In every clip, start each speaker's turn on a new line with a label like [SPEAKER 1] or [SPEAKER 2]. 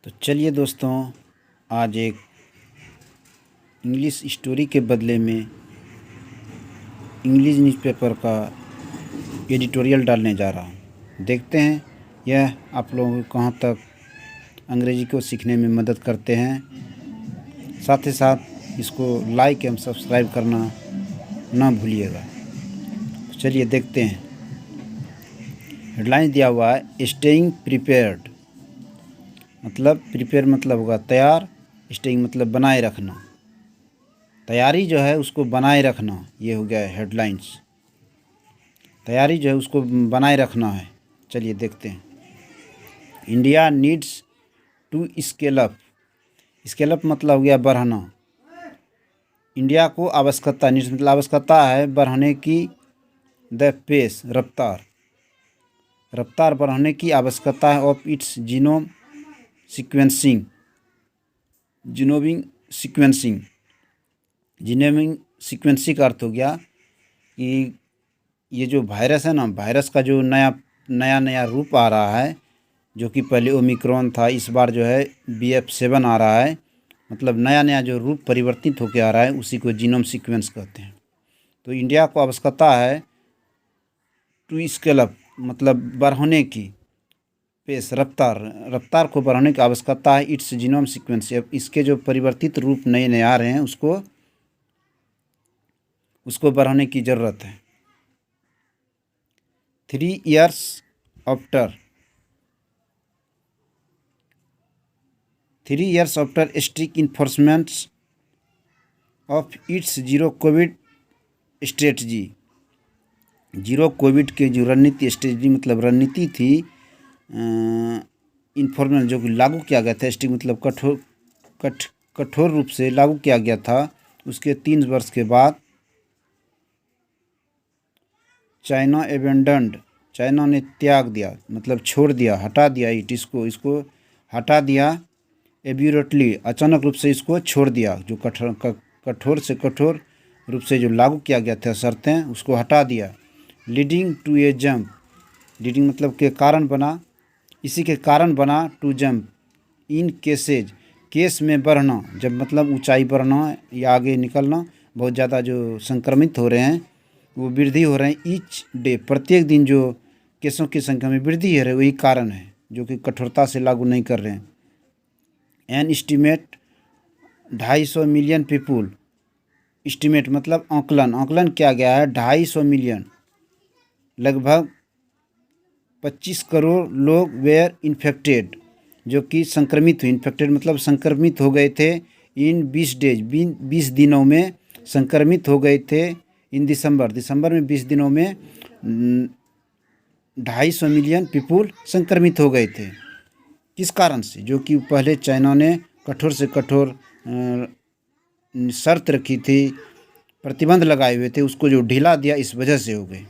[SPEAKER 1] तो चलिए दोस्तों, आज एक इंग्लिश स्टोरी के बदले में इंग्लिश न्यूज़पेपर का एडिटोरियल डालने जा रहा हूँ। देखते हैं यह आप लोगों को कहाँ तक अंग्रेज़ी को सीखने में मदद करते हैं। साथ ही साथ इसको लाइक एवं सब्सक्राइब करना ना भूलिएगा। तो चलिए देखते हैं। हेडलाइन दिया हुआ है स्टेइंग प्रिपेयर्ड, मतलब प्रिपेयर मतलब होगा तैयार, स्टेइंग मतलब बनाए रखना, तैयारी जो है उसको बनाए रखना। ये हो गया हेडलाइंस, तैयारी जो है उसको बनाए रखना है। चलिए देखते हैं। India needs to scale up, scale up मतलब हो गया बढ़ना। इंडिया को आवश्यकता, नीड्स मतलब आवश्यकता है बढ़ने की, द पेस रफ्तार, रफ्तार बढ़ाने की आवश्यकता है of its genome sequencing, genomic sequencing. Genomic sequencing का अर्थ हो गया कि ये जो वायरस है ना, वायरस का जो नया रूप आ रहा है, जो कि पहले ओमिक्रॉन था, इस बार जो है BF7 आ रहा है। मतलब नया जो रूप परिवर्तित होकर आ रहा है उसी को जीनोम सीक्वेंस कहते हैं। तो इंडिया को आवश्यकता है टू स्केल अप मतलब बढ़ाने की, पेस रफ्तार को बढ़ाने की आवश्यकता है इट्स जीनोम सीक्वेंस। इसके जो परिवर्तित रूप नए आ रहे हैं उसको बढ़ाने की ज़रूरत है। 3 years after strict enforcement of its zero Covid strategy, zero Covid के जो रणनीति, स्ट्रेटजी मतलब रणनीति थी, इन्फोर्समेंट जो कि लागू किया गया था, स्ट्रिक्ट मतलब कठोर रूप से लागू किया गया था, उसके 3 वर्ष के बाद चाइना एबेंडन्ड, चाइना ने त्याग दिया मतलब छोड़ दिया, हटा दिया इसको हटा दिया। एब्यूरेटली अचानक रूप से इसको छोड़ दिया, जो कठोर से कठोर रूप से जो लागू किया गया था शर्तें, उसको हटा दिया। Leading to a jump, leading मतलब के कारण बना, इसी के कारण बना to jump in cases, case में बढ़ना, जब मतलब ऊंचाई बढ़ना या आगे निकलना, बहुत ज़्यादा जो संक्रमित हो रहे हैं वो वृद्धि हो रहे हैं। ईच डे प्रत्येक दिन जो केसों की संख्या में वृद्धि हो रही है वही कारण है, जो कि कठोरता से लागू नहीं कर रहे हैं। An estimate 250 million people, estimate मतलब आंकलन किया गया है 250 मिलियन, लगभग 25 करोड़ लोग वेयर इन्फेक्टेड, जो कि संक्रमित हुए। इन्फेक्टेड मतलब संक्रमित हो गए थे। इन 20 डेज, 20 दिनों में संक्रमित हो गए थे। इन दिसंबर में 20 दिनों में 250 मिलियन पीपुल संक्रमित हो गए थे। किस कारण से? जो कि पहले चाइना ने कठोर से कठोर शर्त रखी थी, प्रतिबंध लगाए हुए थे, उसको जो ढीला दिया इस वजह से हो गए।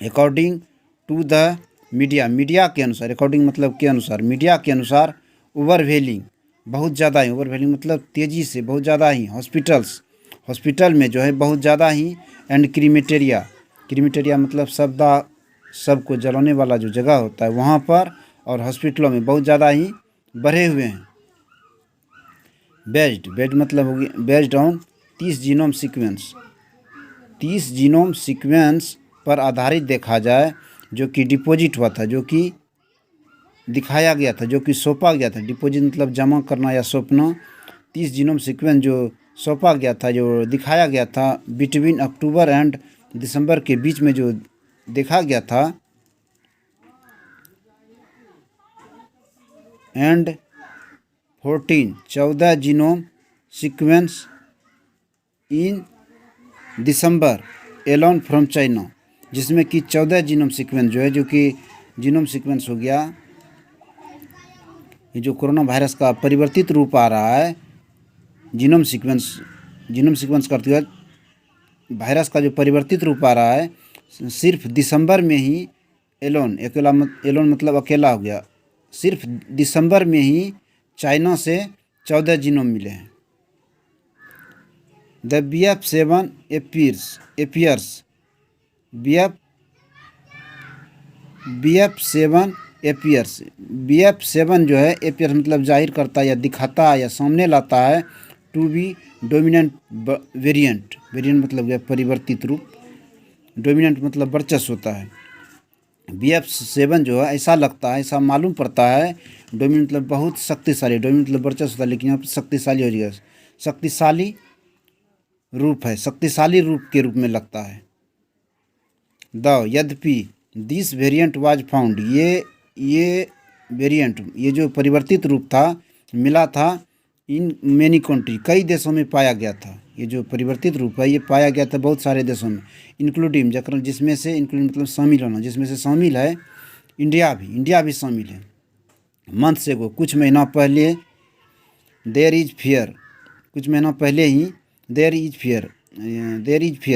[SPEAKER 1] अकॉर्डिंग टू द मीडिया के अनुसार, अकॉर्डिंग मतलब के अनुसार, मीडिया के अनुसार ओवरवेलिंग बहुत ज़्यादा ही, ओवरवेलिंग मतलब तेज़ी से बहुत ज़्यादा ही, हॉस्पिटल में जो है बहुत ज़्यादा ही, एंड क्रीमेटेरिया मतलब सबको जलाने वाला जो जगह होता है वहाँ पर, और हॉस्पिटलों में बहुत ज़्यादा ही बढ़े हुए हैं। बेस्ड मतलब होगी based on 30 genome sequence, 30 genome sequence पर आधारित देखा जाए, जो कि डिपॉजिट हुआ था, जो कि दिखाया गया था, जो कि सौंपा गया था। डिपॉजिट मतलब जमा करना या सौंपना। 30 जीनोम सीक्वेंस जो सौंपा गया था, जो दिखाया गया था, बिटवीन अक्टूबर एंड दिसंबर के बीच में जो देखा गया था, and 14 genome sequence in December alone from China, जिसमें कि 14 जीनोम सीक्वेंस जो है, जो कि जीनोम सीक्वेंस हो गया, ये जो कोरोना वायरस का परिवर्तित रूप आ रहा है, जीनोम सीक्वेंस का अर्थ वायरस का जो परिवर्तित रूप आ रहा है, सिर्फ दिसंबर में ही एलोन मतलब अकेला हो गया, सिर्फ दिसंबर में ही चाइना से 14 जीनोम मिले हैं। The BF7 appears BF7 appears, BF7 जो है एपियर्स मतलब जाहिर करता है या दिखाता है या सामने लाता है, to be dominant variant, variant मतलब यह परिवर्तित रूप, डोमिनेंट मतलब वर्चस्व होता है। BF7 जो है ऐसा लगता है, ऐसा मालूम पड़ता है, डोमिनेंट मतलब बहुत शक्तिशाली, डोमिनेंट मतलब वर्चस्व होता है, लेकिन यहाँ पर शक्तिशाली हो जाएगा, शक्तिशाली रूप है, शक्तिशाली रूप के रूप में लगता है। यद्यपि दिस वेरिएंट वाज फाउंड, ये वेरिएंट, ये जो परिवर्तित रूप था मिला था इन मेनी कंट्री, कई देशों में पाया गया था। ये जो परिवर्तित रूप है ये पाया गया था बहुत सारे देशों में, इंक्लूडिंग जिसमें से इंक्लूडिंग मतलब शामिल होना, जिसमें से शामिल है इंडिया भी शामिल है। मंथ से को कुछ महीना पहले, देयर इज फियर, कुछ महीना पहले ही देयर इज फियर,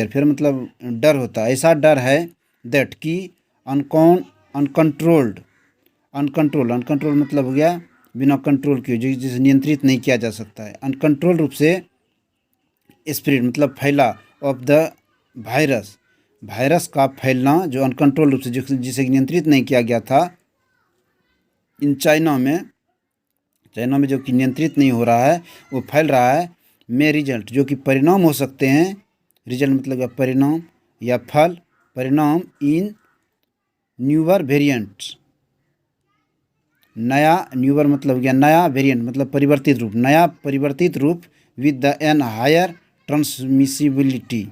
[SPEAKER 1] फियर मतलब डर होता है, ऐसा डर है दैट कि अनकंट्रोल्ड मतलब हो गया बिना कंट्रोल के, जिसे नियंत्रित नहीं किया जा सकता है, अनकंट्रोल रूप से स्प्रेड मतलब फैला ऑफ द वायरस का फैलना जो अनकंट्रोल रूप से जिसे नियंत्रित नहीं किया गया था इन चाइना में जो कि नियंत्रित नहीं हो रहा है वो फैल रहा है, में रिजल्ट जो कि परिणाम हो सकते हैं, रिजल्ट मतलब परिणाम या फल, परिणाम इन न्यूअर वेरिएंट्स, न्यूअर मतलब क्या, नया वेरिएंट मतलब परिवर्तित रूप, नया परिवर्तित रूप with the an higher transmissibility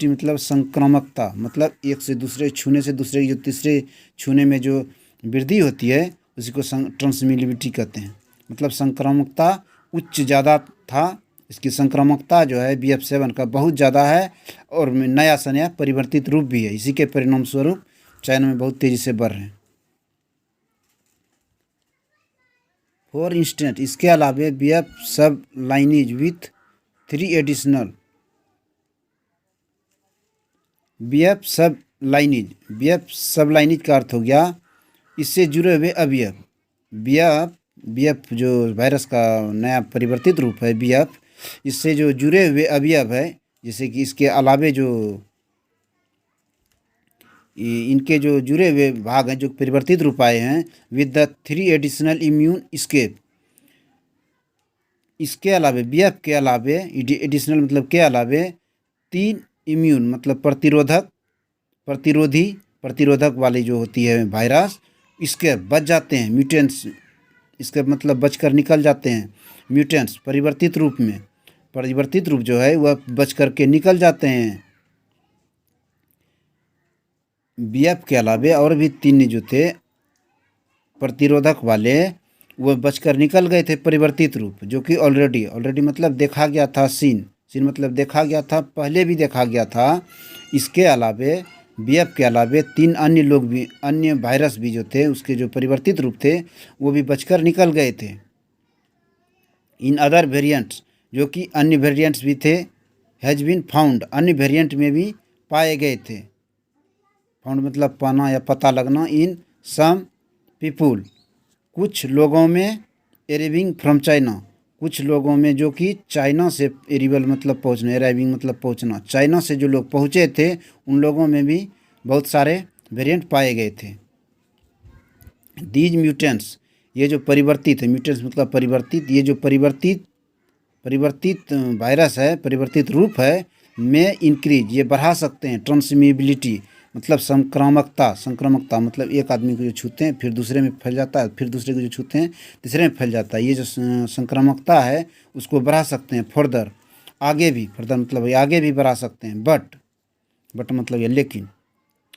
[SPEAKER 1] मतलब संक्रामकता, मतलब एक से दूसरे छूने से दूसरे जो तीसरे छूने में जो वृद्धि होती है उसी को ट्रांसमिसिबिलिटी कहते हैं, मतलब संक्रामकता उच्च ज़्यादा था, इसकी संक्रामकता जो है BF7 का बहुत ज़्यादा है और नया से नया परिवर्तित रूप भी है, इसी के परिणाम स्वरूप चाइना में बहुत तेज़ी से बढ़ रहे हैं। फॉर इंस्टेंट, इसके अलावा BF सब लाइनेज विथ 3 एडिशनल BF सब लाइनेज का अर्थ हो गया इससे जुड़े हुए अवयव, BF जो वायरस का नया परिवर्तित रूप है BF, इससे जो जुड़े हुए अवयव है, जैसे कि इसके अलावे जो इनके जो जुड़े हुए भाग हैं जो परिवर्तित रूप आए हैं, with the 3 additional immune escape, इसके अलावे BF के अलावे एडिशनल मतलब के अलावे 3 इम्यून मतलब प्रतिरोधक वाली जो होती है वायरस, इसके बच जाते हैं, म्यूटेंट्स, इसके मतलब बचकर निकल जाते हैं, म्यूटेंट्स परिवर्तित रूप जो है वह बच करके निकल जाते हैं। BF के अलावे और भी 3 जो थे प्रतिरोधक वाले वह बचकर निकल गए थे परिवर्तित रूप, जो कि ऑलरेडी मतलब देखा गया था, सीन मतलब देखा गया था, पहले भी देखा गया था। इसके अलावे BF के अलावे 3 अन्य वायरस भी जो थे उसके जो परिवर्तित रूप थे वो भी बचकर निकल गए थे। इन अदर वेरिएंट्स, जो कि अन्य वेरिएंट्स भी थे, हैज़ बीन फाउंड, अन्य वेरिएंट में भी पाए गए थे, फाउंड मतलब पाना या पता लगना, इन सम पीपुल, कुछ लोगों में, अराइविंग फ्रॉम चाइना, कुछ लोगों में जो कि चाइना से अराइवल मतलब पहुँचना, अराइविंग मतलब पहुँचना, चाइना से जो लोग पहुँचे थे उन लोगों में भी बहुत सारे वेरिएंट पाए गए थे। दीज म्यूटेंट्स, ये जो परिवर्तित है, म्यूटेंट्स मतलब परिवर्तित, ये जो परिवर्तित वायरस है, परिवर्तित रूप है, में इंक्रीज ये बढ़ा सकते हैं, ट्रांसमिसिबिलिटी मतलब संक्रामकता मतलब एक आदमी को जो छूते हैं फिर दूसरे में फैल जाता है, फिर दूसरे को जो छूते हैं तीसरे में फैल जाता है, ये जो संक्रामकता है उसको बढ़ा सकते हैं, फर्दर मतलब आगे भी बढ़ा सकते हैं, बट मतलब ये लेकिन,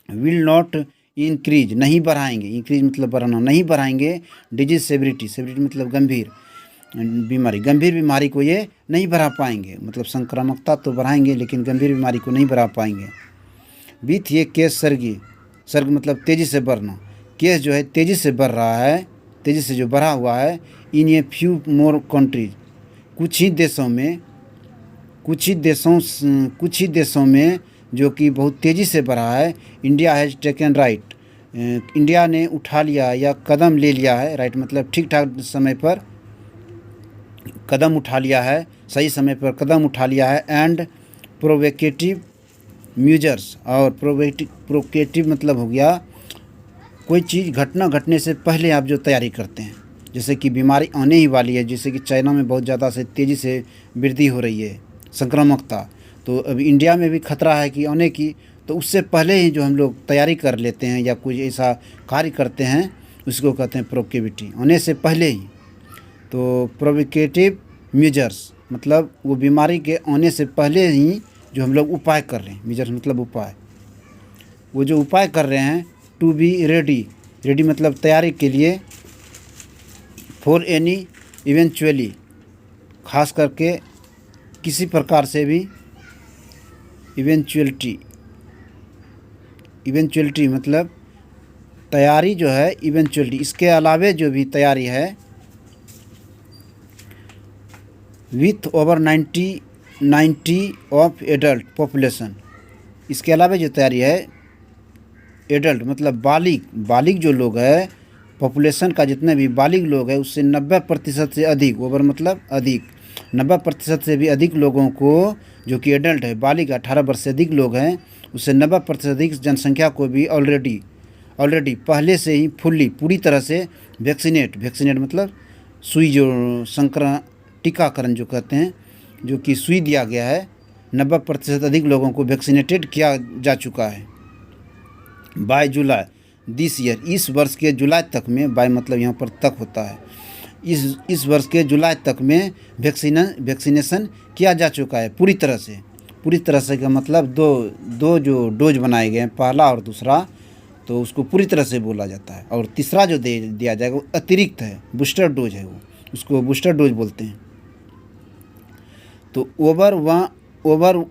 [SPEAKER 1] विल नॉट इंक्रीज नहीं बढ़ाएंगे, इंक्रीज मतलब बढ़ाना, नहीं बढ़ाएंगे, डिजीज सेवरिटी मतलब गंभीर बीमारी को ये नहीं बढ़ा पाएंगे, मतलब संक्रामकता तो बढ़ाएंगे लेकिन गंभीर बीमारी को नहीं बढ़ा पाएंगे। विथ ये केस सर्ग मतलब तेज़ी से बढ़ना, केस जो है तेज़ी से बढ़ रहा है, तेज़ी से जो बढ़ा हुआ है, इन ये फ्यू मोर कंट्रीज, कुछ ही देशों में जो कि बहुत तेज़ी से बढ़ा है। India has taken right, India ने उठा लिया या कदम ले लिया है, राइट मतलब ठीक ठाक समय पर कदम उठा लिया है, सही समय पर कदम उठा लिया है, एंड प्रोवोकेटिव म्यूजर्स। और प्रोकेटिव मतलब हो गया कोई चीज़ घटना घटने से पहले आप जो तैयारी करते हैं, जैसे कि बीमारी आने ही वाली है, जैसे कि चाइना में बहुत ज़्यादा से तेज़ी से वृद्धि हो रही है संक्रामकता, तो अभी इंडिया में भी खतरा है कि आने की, तो उससे पहले ही जो हम लोग तैयारी कर लेते हैं या कुछ ऐसा कार्य करते हैं उसको कहते हैं प्रोकेविटी, आने से पहले ही। तो प्रोविकेटिव मेजर्स मतलब वो बीमारी के आने से पहले ही जो हम लोग उपाय कर रहे हैं, मेजर्स मतलब उपाय, वो जो उपाय कर रहे हैं। टू बी रेडी, रेडी मतलब तैयारी के लिए। फॉर एनी इवेंचुअली, खास करके किसी प्रकार से भी। इवेंचुअलिटी, इवेंचुअलिटी मतलब तैयारी जो है इवेंचुअलिटी, इसके अलावे जो भी तैयारी है with over 90 of adult population, इसके अलावा जो तैयारी है एडल्ट मतलब बालिग जो लोग है, पॉपुलेशन का जितने भी बालिग लोग हैं उससे 90% से अधिक, ओवर मतलब अधिक, 90% से भी अधिक लोगों को, जो कि एडल्ट है बालिग 18 वर्ष से अधिक लोग हैं, उससे 90% अधिक जनसंख्या को भी ऑलरेडी पहले से ही पूरी तरह से वैक्सीनेट मतलब सुई जो टीकाकरण जो कहते हैं, जो कि सुई दिया गया है, 90% अधिक लोगों को वैक्सीनेटेड किया जा चुका है बाय जुलाई दिस ईयर, इस वर्ष के जुलाई तक में, बाय मतलब यहाँ पर तक होता है, इस वर्ष के जुलाई तक में वैक्सीनेशन किया जा चुका है पूरी तरह से का मतलब दो जो डोज बनाए गए हैं, पहला और दूसरा, तो उसको पूरी तरह से बोला जाता है। और तीसरा जो दिया जाएगा वो अतिरिक्त है, बूस्टर डोज है, वो उसको बूस्टर डोज बोलते हैं। तो ओवर 1/4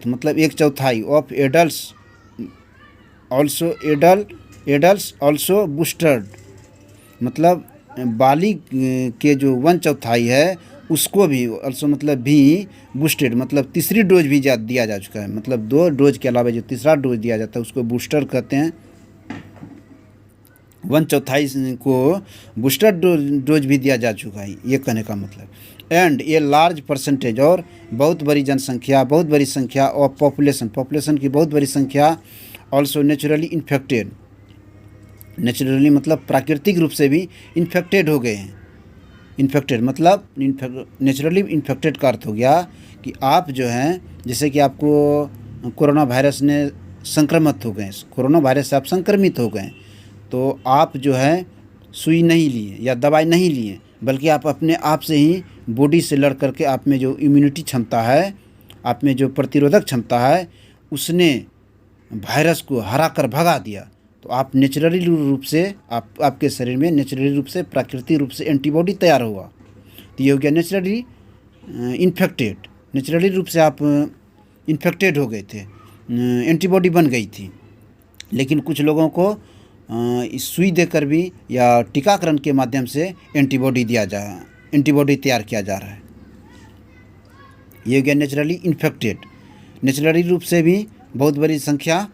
[SPEAKER 1] मतलब 1/4 ऑफ एडल्ट्स ऑल्सो बूस्टर्ड, मतलब बालिग के जो 1/4 है उसको भी ऑल्सो मतलब भी बूस्टेड मतलब तीसरी डोज भी दिया जा चुका है, मतलब 2 डोज के अलावा जो तीसरा डोज दिया जाता है उसको बूस्टर कहते हैं। 1/4 को बूस्टर डोज भी दिया जा चुका है, ये कहने का मतलब। एंड ए लार्ज परसेंटेज, और बहुत बड़ी संख्या ऑफ पॉपुलेशन की बहुत बड़ी संख्या ऑल्सो नेचुरली इन्फेक्टेड, नेचुरली मतलब प्राकृतिक रूप से भी इन्फेक्टेड हो गए हैं। इन्फेक्टेड मतलब नेचुरली इन्फेक्टेड का अर्थ हो गया कि आप जो हैं, जैसे कि आपको कोरोना वायरस ने संक्रमित हो गए, कोरोना वायरस से आप संक्रमित हो गए, तो आप जो है सुई नहीं लिए या दवाई नहीं लिए, बल्कि आप अपने आप से ही बॉडी से लड़ करके आप में जो इम्यूनिटी क्षमता है, आप में जो प्रतिरोधक क्षमता है, उसने वायरस को हरा कर भगा दिया, तो आप नेचुरली रूप से आपके शरीर में नेचुरली रूप से प्राकृतिक रूप से एंटीबॉडी तैयार हुआ। तो ये हो गया नेचुरली इन्फेक्टेड, नेचुरली रूप से आप इन्फेक्टेड हो गए थे, एंटीबॉडी बन गई थी। लेकिन कुछ लोगों को इस सुई देकर भी या टीकाकरण के माध्यम से एंटीबॉडी तैयार किया जा रहा है। ये हो गया नेचुरली इन्फेक्टेड, नेचुरली रूप से भी बहुत बड़ी संख्या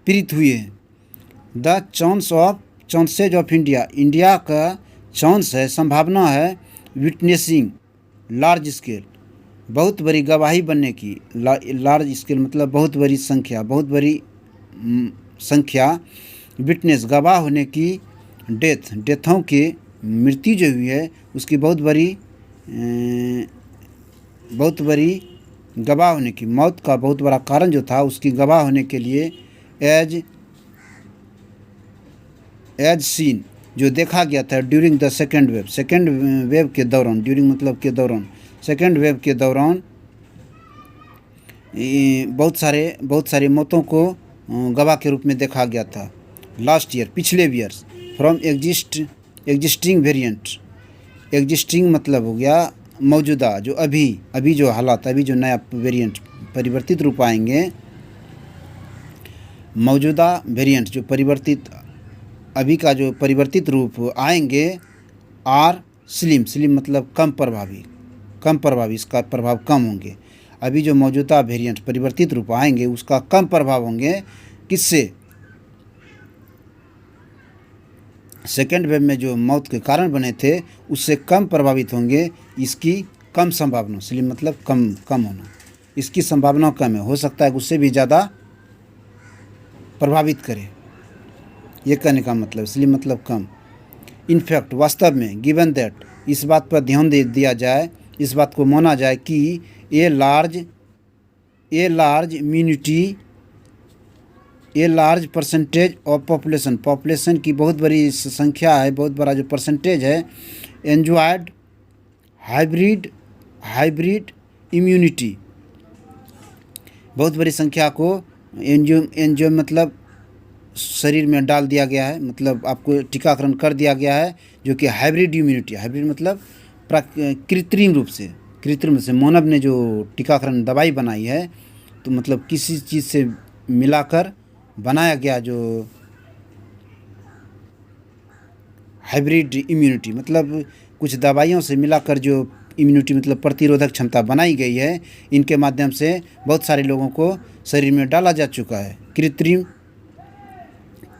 [SPEAKER 1] पीड़ित हुई है। द चांसेज ऑफ इंडिया का चांस है, संभावना है, विटनेसिंग लार्ज स्केल, बहुत बड़ी गवाही बनने की, लार्ज स्केल मतलब बहुत बड़ी संख्या, विटनेस गवाह होने की, डेथों की मृत्यु जो हुई है उसकी बहुत बड़ी गवाह होने की, मौत का बहुत बड़ा कारण जो था उसकी गवाह होने के लिए एज सीन जो देखा गया था ड्यूरिंग द सेकेंड वेव के दौरान, ड्यूरिंग मतलब के दौरान, सेकेंड वेव के दौरान बहुत सारे मौतों को गवाह के रूप में देखा गया था लास्ट ईयर, पिछले years, from existing variant. Existing मतलब हो गया मौजूदा, जो अभी जो हालात, अभी जो नया वेरिएंट परिवर्तित रूप आएंगे, मौजूदा वेरिएंट जो अभी का जो परिवर्तित रूप आएंगे, आर स्लिम मतलब कम प्रभावी, इसका प्रभाव कम होंगे। अभी जो मौजूदा वेरिएंट परिवर्तित रूप आएंगे उसका कम प्रभाव होंगे, किससे? सेकेंड वेव में जो मौत के कारण बने थे उससे कम प्रभावित होंगे, इसकी कम संभावना, स्लिम मतलब कम कम होना, इसकी संभावना कम है, हो सकता है कि उससे भी ज़्यादा प्रभावित करे, ये कहने का मतलब। स्लिम मतलब कम। इनफैक्ट वास्तव में, गिवन दैट, इस बात पर ध्यान दे दिया जाए, इस बात को माना जाए कि a large percentage of population की बहुत बड़ी संख्या है, बहुत बड़ा जो परसेंटेज है, एंजॉयड हाइब्रिड इम्यूनिटी, बहुत बड़ी संख्या को एंजियो मतलब शरीर में डाल दिया गया है, मतलब आपको टीकाकरण कर दिया गया है, जो कि हाइब्रिड इम्यूनिटी, हाइब्रिड मतलब कृत्रिम से मानव ने जो टीकाकरण दवाई बनाई है, तो मतलब किसी चीज़ से मिलाकर बनाया गया जो हाइब्रिड इम्यूनिटी, मतलब कुछ दवाइयों से मिलाकर जो इम्यूनिटी मतलब प्रतिरोधक क्षमता बनाई गई है, इनके माध्यम से बहुत सारे लोगों को शरीर में डाला जा चुका है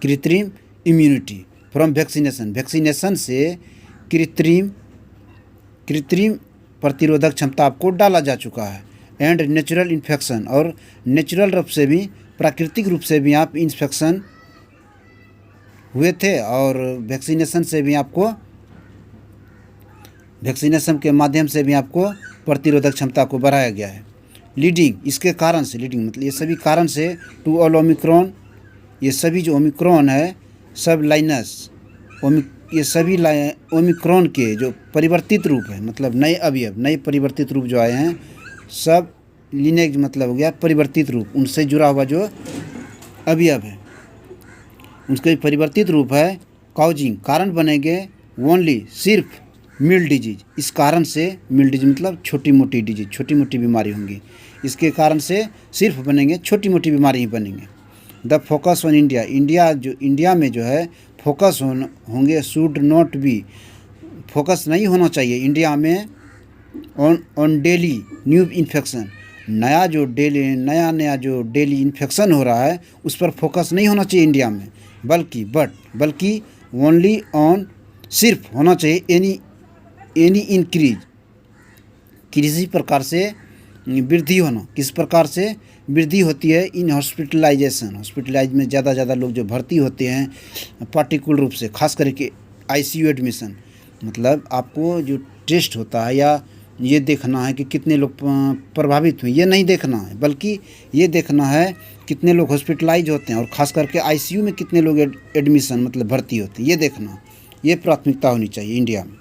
[SPEAKER 1] कृत्रिम इम्यूनिटी फ्रॉम वैक्सीनेशन से कृत्रिम प्रतिरोधक क्षमता आपको डाला जा चुका है। एंड नेचुरल इन्फेक्शन, और नेचुरल रूप से भी, प्राकृतिक रूप से भी आप इन्फेक्शन हुए थे, और वैक्सीनेशन के माध्यम से भी आपको प्रतिरोधक क्षमता को बढ़ाया गया है। इसके कारण से, मतलब ये सभी कारण से, टू ऑल ओमिक्रॉन, ये सभी जो ओमिक्रॉन है, सब लाइनस, ये सभी ओमिक्रॉन के जो परिवर्तित रूप है, मतलब नए अवयव, नए परिवर्तित रूप जो आए हैं, सब लिनेज मतलब हो गया परिवर्तित रूप, उनसे जुड़ा हुआ जो अवयव है उसके परिवर्तित रूप है, काउजिंग कारण बनेंगे, ओनली सिर्फ मिल्ड डिजीज, इस कारण से, मिल्ड डिजीज मतलब छोटी मोटी डिजीज, छोटी मोटी बीमारी होंगी, इसके कारण से सिर्फ बनेंगे छोटी मोटी बीमारी ही बनेंगे। द फोकस ऑन इंडिया में जो है फोकस होंगे, शुड नॉट बी, फोकस नहीं होना चाहिए इंडिया में ऑन डेली न्यू इन्फेक्शन, नया जो डेली इन्फेक्शन हो रहा है उस पर फोकस नहीं होना चाहिए इंडिया में, बल्कि ओनली ऑन, सिर्फ होना चाहिए एनी इंक्रीज, किसी प्रकार से वृद्धि होना, किस प्रकार से वृद्धि होती है इन हॉस्पिटलाइज में ज़्यादा लोग जो भर्ती होते हैं पार्टिकुलर रूप से, खास करके आईसीयू एडमिशन, मतलब आपको जो टेस्ट होता है या ये देखना है कि कितने लोग प्रभावित हुए, ये नहीं देखना है, बल्कि ये देखना है कितने लोग हॉस्पिटलाइज होते हैं, और ख़ास करके आईसीयू में कितने लोग एडमिशन मतलब भर्ती होते हैं, ये देखना, ये प्राथमिकता होनी चाहिए इंडिया में।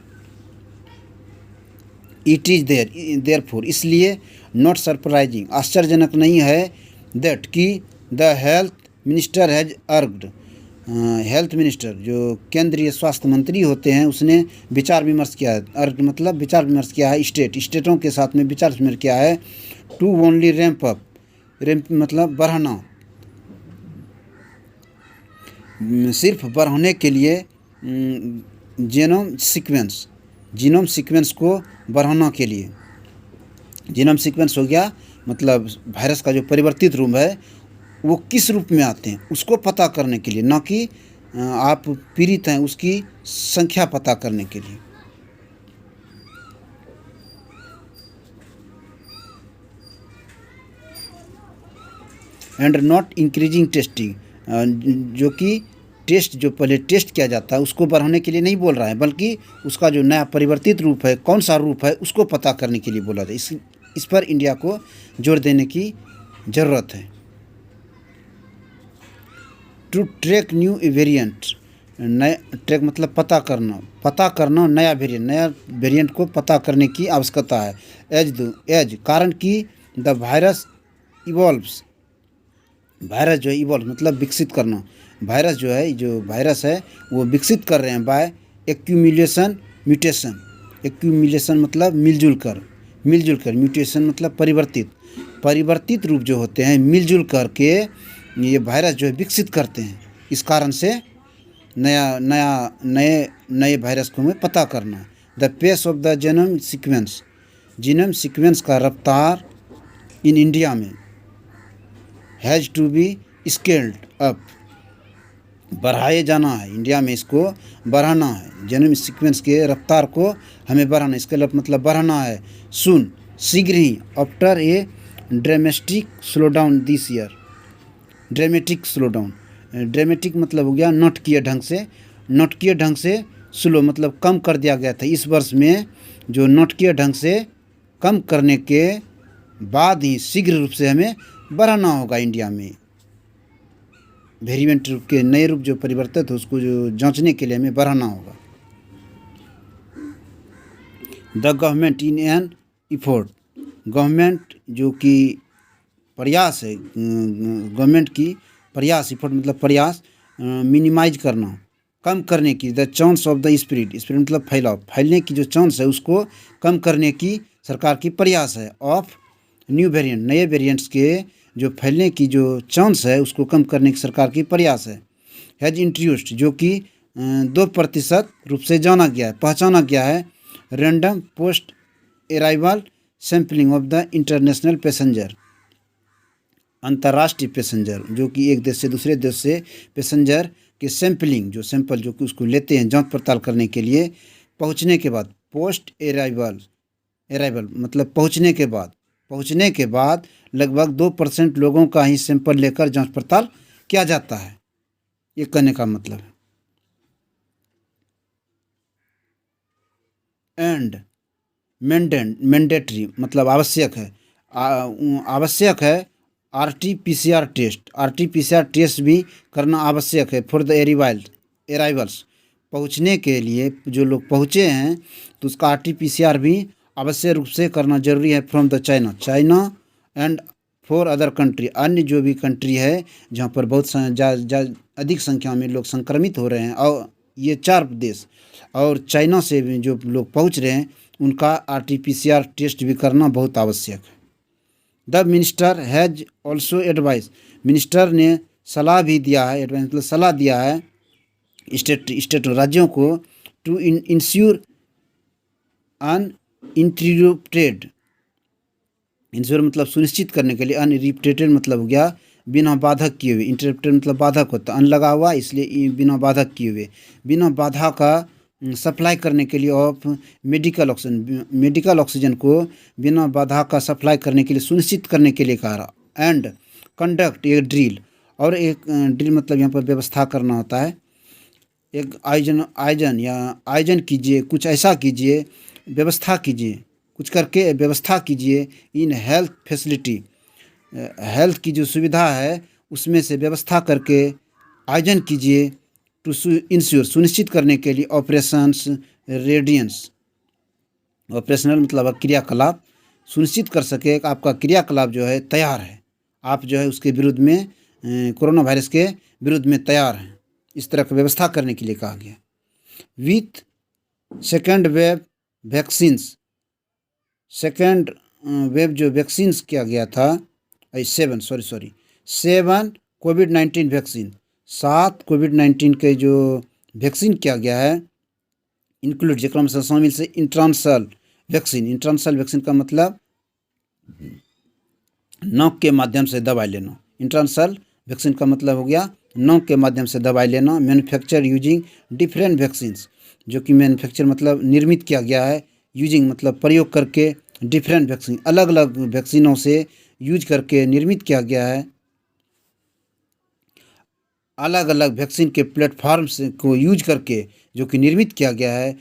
[SPEAKER 1] इट इज़ देयरफॉर, इसलिए नॉट सरप्राइजिंग, आश्चर्यजनक नहीं है, दैट कि the health minister has urged, health minister जो केंद्रीय स्वास्थ्य मंत्री होते हैं, उसने विचार विमर्श किया है, अर्ग मतलब विचार विमर्श किया है, स्टेटों के साथ में विचार विमर्श किया है, टू ओनली रैम्प मतलब बढ़ाना, सिर्फ बढ़ाने के लिए, जीनोम सीक्वेंस को बढ़ाना के लिए, जीनोम सीक्वेंस हो गया मतलब वायरस का जो परिवर्तित रूप है वो किस रूप में आते हैं उसको पता करने के लिए, ना कि आप पीड़ित हैं उसकी संख्या पता करने के लिए। एंड नॉट इंक्रीजिंग टेस्टिंग, जो कि जो पहले टेस्ट किया जाता है उसको बढ़ाने के लिए नहीं बोल रहा है, बल्कि उसका जो नया परिवर्तित रूप है, कौन सा रूप है, उसको पता करने के लिए बोला जाए। इस पर इंडिया को जोर देने की ज़रूरत है। To track new variant, track मतलब पता करना नया वेरिएंट को पता करने की आवश्यकता है। एज कारण कि द वायरस इवॉल्व्स, वायरस जो है इवॉल्व मतलब विकसित करना, वायरस है वो विकसित कर रहे हैं बाय एक्यूमुलेशन मतलब मिलजुल कर, म्यूटेशन मतलब परिवर्तित रूप जो होते हैं मिलजुल कर के ये वायरस जो है विकसित करते हैं। इस कारण से नए वायरस को हमें पता करना। The pace of the genome sequence का रफ्तार इन इंडिया में has to be scaled up, बढ़ाए जाना है, इंडिया में इसको बढ़ाना है, जेनोम सीक्वेंस के रफ्तार को हमें बढ़ाना है, इसका मतलब बढ़ाना है सुन, शीघ्र ही, after a dramatic slowdown this year. Dramatic slowdown, dramatic मतलब हो गया नाटकीय ढंग से, नाटकीय ढंग से स्लो मतलब कम कर दिया गया था इस वर्ष में, जो नाटकीय ढंग से कम करने के बाद ही शीघ्र रूप से हमें बढ़ाना होगा इंडिया में। वेरिएंट के नए रूप जो परिवर्तित हो उसको जो जांचने के लिए हमें बढ़ाना होगा। The government in an effort, government जो कि प्रयास है, गवर्नमेंट की प्रयास, इफोर्ट मतलब प्रयास, मिनिमाइज करना, कम करने की, the chance of the spread, spread मतलब फैलाव, फैलने की जो चांस है उसको कम करने की सरकार की प्रयास है, ऑफ न्यू वेरिएंट, नए वेरिएंट्स के जो फैलने की जो चांस है उसको कम करने की सरकार की प्रयास है। हैज इंट्रोड्यूस्ड, जो कि 2% रूप से जाना गया है, पहचाना गया है, random post arrival sampling of the international passenger, अंतर्राष्ट्रीय पैसेंजर जो कि एक देश से दूसरे देश से पैसेंजर के सैम्पलिंग, जो सैंपल जो कि उसको लेते हैं जांच पड़ताल करने के लिए, पहुंचने के बाद, पोस्ट अराइवल, अराइवल मतलब पहुंचने के बाद लगभग 2% लोगों का ही सैंपल लेकर जांच पड़ताल किया जाता है, ये कहने का मतलब है। एंड मैंडेटरी मतलब आवश्यक है, आवश्यक है, RT-PCR टेस्ट, RT-PCR टेस्ट भी करना आवश्यक है फॉर द अराइवल्स, पहुंचने के लिए जो लोग पहुंचे हैं तो उसका RT-PCR भी आवश्यक रूप से करना जरूरी है, from the China and for other country, अन्य जो भी कंट्री है जहाँ पर बहुत अधिक संख्या में लोग संक्रमित हो रहे हैं, और ये 4 देश और चाइना से भी जो लोग पहुँच रहे हैं उनका RT-PCR टेस्ट भी करना बहुत आवश्यक है। The minister has also advice, minister ने सलाह भी दिया है, एडवाइस मतलब सलाह दिया है स्टेट राज्यों को, टू इंश्योर अनइंटरप्टेड, इंश्योर मतलब सुनिश्चित करने के लिए, अनरिप्टेटेड मतलब हो गया बिना बाधक किए हुए, इंटरप्टेड मतलब बाधक होता है, अन लगा हुआ इसलिए बिना बाधक किए हुए, बिना बाधा का सप्लाई करने के लिए, ऑफ मेडिकल ऑक्सीजन को बिना बाधा का सप्लाई करने के लिए सुनिश्चित करने के लिए कहा। एंड कंडक्ट एक ड्रिल, और एक ड्रिल मतलब यहाँ पर व्यवस्था करना होता है, एक आयोजन कीजिए, कुछ ऐसा कीजिए, व्यवस्था कीजिए, कुछ करके व्यवस्था कीजिए, इन हेल्थ फैसिलिटी, हेल्थ की जो सुविधा है उसमें से व्यवस्था करके आयोजन कीजिए, टू इंश्योर सुनिश्चित करने के लिए, ऑपरेशंस रेडियंस, ऑपरेशनल मतलब क्रियाकलाप, सुनिश्चित कर सके आपका क्रियाकलाप जो है तैयार है, आप जो है उसके विरुद्ध में, कोरोना वायरस के विरुद्ध में तैयार हैं, इस तरह की व्यवस्था करने के लिए कहा गया। With second wave vaccines, second wave जो वैक्सीन्स किया गया था, 7 कोविड-19 वैक्सीन, 7 कोविड-19 के जो वैक्सीन किया गया है, इंक्लूड जेकरा में शामिल से इंट्रांसल वैक्सीन, इंट्रांसल वैक्सीन का मतलब नाक के माध्यम से दवाई लेना, इंट्रांसल वैक्सीन का मतलब हो गया नाक के माध्यम से दवाई लेना। मैन्युफैक्चर यूजिंग डिफरेंट वैक्सीन्स, जो कि मैन्युफैक्चर मतलब निर्मित किया गया है, यूजिंग मतलब प्रयोग करके, डिफरेंट वैक्सीन अलग अलग वैक्सीनों से यूज करके निर्मित किया गया है, अलग अलग वैक्सीन के प्लेटफॉर्म्स को यूज करके जो कि निर्मित किया गया है,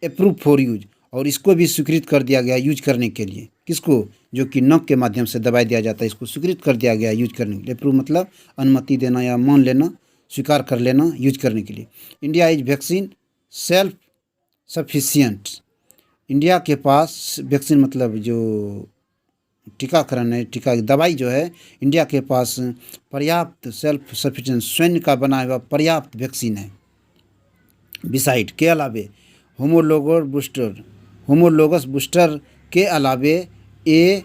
[SPEAKER 1] अप्रूव फॉर यूज, और इसको भी स्वीकृत कर दिया गया यूज करने के लिए, किसको, जो कि नक के माध्यम से दवाई दिया जाता है, इसको स्वीकृत कर दिया गया यूज करने के लिए, अप्रूव मतलब अनुमति देना या मान लेना, स्वीकार कर लेना यूज करने के लिए। India is vaccine self sufficient, India के पास वैक्सीन मतलब जो टीकाकरण है, टीका दवाई जो है, इंडिया के पास पर्याप्त सेल्फ सफिशिएंट स्वयं का बना हुआ पर्याप्त वैक्सीन है। बिसाइड के अलावे होमोलोगस बूस्टर के अलावे ए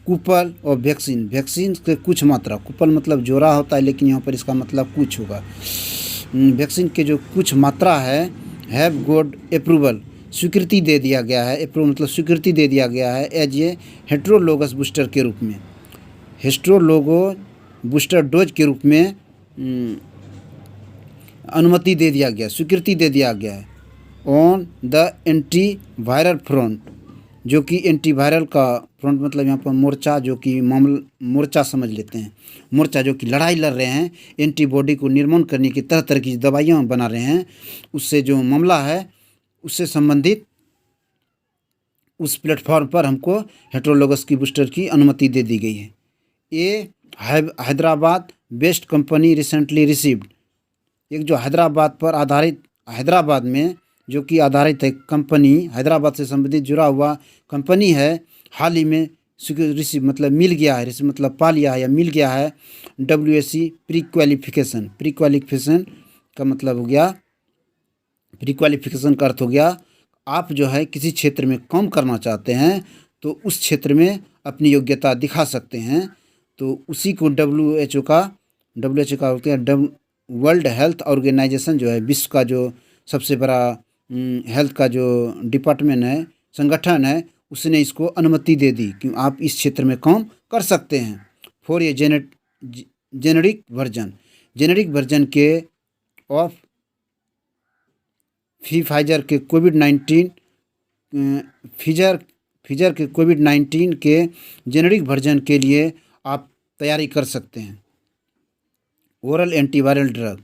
[SPEAKER 1] कुपल और वैक्सीन, वैक्सीन के कुछ मात्रा, कुपल मतलब जोड़ा होता है लेकिन यहाँ पर इसका मतलब कुछ होगा, वैक्सीन के जो कुछ मात्रा है, हैव गॉट अप्रूवल स्वीकृति दे दिया गया है, अप्रूव मतलब स्वीकृति दे दिया गया है, एज ए हेट्रोलोगस बूस्टर के रूप में, हेट्रोलोगो बूस्टर डोज के रूप में अनुमति दे दिया गया, स्वीकृति दे दिया गया है on the anti viral front, जो कि एंटीवायरल का फ्रंट मतलब यहाँ पर मोर्चा, जो कि मोर्चा समझ लेते हैं, मोर्चा जो कि लड़ाई लड़ रहे हैं, एंटीबॉडी को निर्माण करने की तरह तरह की दवाइयाँ बना रहे हैं, उससे जो मामला है उससे संबंधित उस प्लेटफॉर्म पर हमको हेटेरोलोगस की बूस्टर की अनुमति दे दी गई है। ये Hyderabad based company recently received, एक जो हैदराबाद पर आधारित, हैदराबाद में जो कि आधारित है कंपनी, हैदराबाद से संबंधित जुड़ा हुआ कंपनी है, हाल ही में रिसीव मतलब मिल गया है, रिसीव मतलब पा लिया है या मिल गया है WSC pre qualification. Pre qualification का मतलब हो गया, प्री क्वालिफिकेशन का अर्थ हो गया आप जो है किसी क्षेत्र में काम करना चाहते हैं तो उस क्षेत्र में अपनी योग्यता दिखा सकते हैं, तो उसी को WHO का होता है वर्ल्ड हेल्थ ऑर्गेनाइजेशन, जो है विश्व का जो सबसे बड़ा हेल्थ का जो डिपार्टमेंट है, संगठन है, उसने इसको अनुमति दे दी कि आप इस क्षेत्र में काम कर सकते हैं। फॉर ये जेनेरिक वर्जन के ऑफ फाइजर के कोविड-19 फिजर के कोविड-19 के जेनेरिक वर्जन के लिए आप तैयारी कर सकते हैं। ओरल एंटीवायरल ड्रग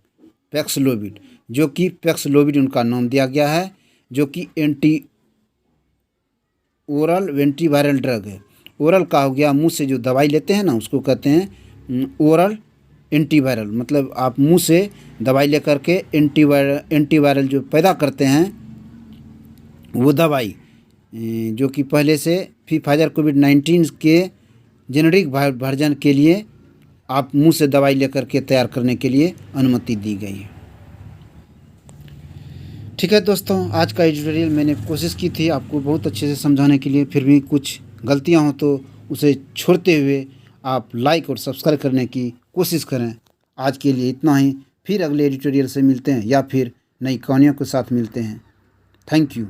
[SPEAKER 1] पैक्सलोविड, जो कि पैक्सलोविड उनका नाम दिया गया है, जो कि ओरल एंटीवायरल ड्रग है। ओरल का हो गया मुंह से जो दवाई लेते हैं ना, उसको कहते हैं ओरल एंटीवायरल, मतलब आप मुंह से दवाई लेकर के एंटीवायरल जो पैदा करते हैं वो दवाई, जो कि पहले से फाइजर कोविड-19 के जेनेरिक वर्जन के लिए आप मुंह से दवाई लेकर के तैयार करने के लिए अनुमति दी गई है। ठीक है दोस्तों, आज का एडिटोरियल मैंने कोशिश की थी आपको बहुत अच्छे से समझाने के लिए, फिर भी कुछ गलतियां हो तो उसे छोड़ते हुए आप लाइक और सब्सक्राइब करने की कोशिश करें। आज के लिए इतना ही, फिर अगले एडिटोरियल से मिलते हैं या फिर नई कहानियों के साथ मिलते हैं। Thank you.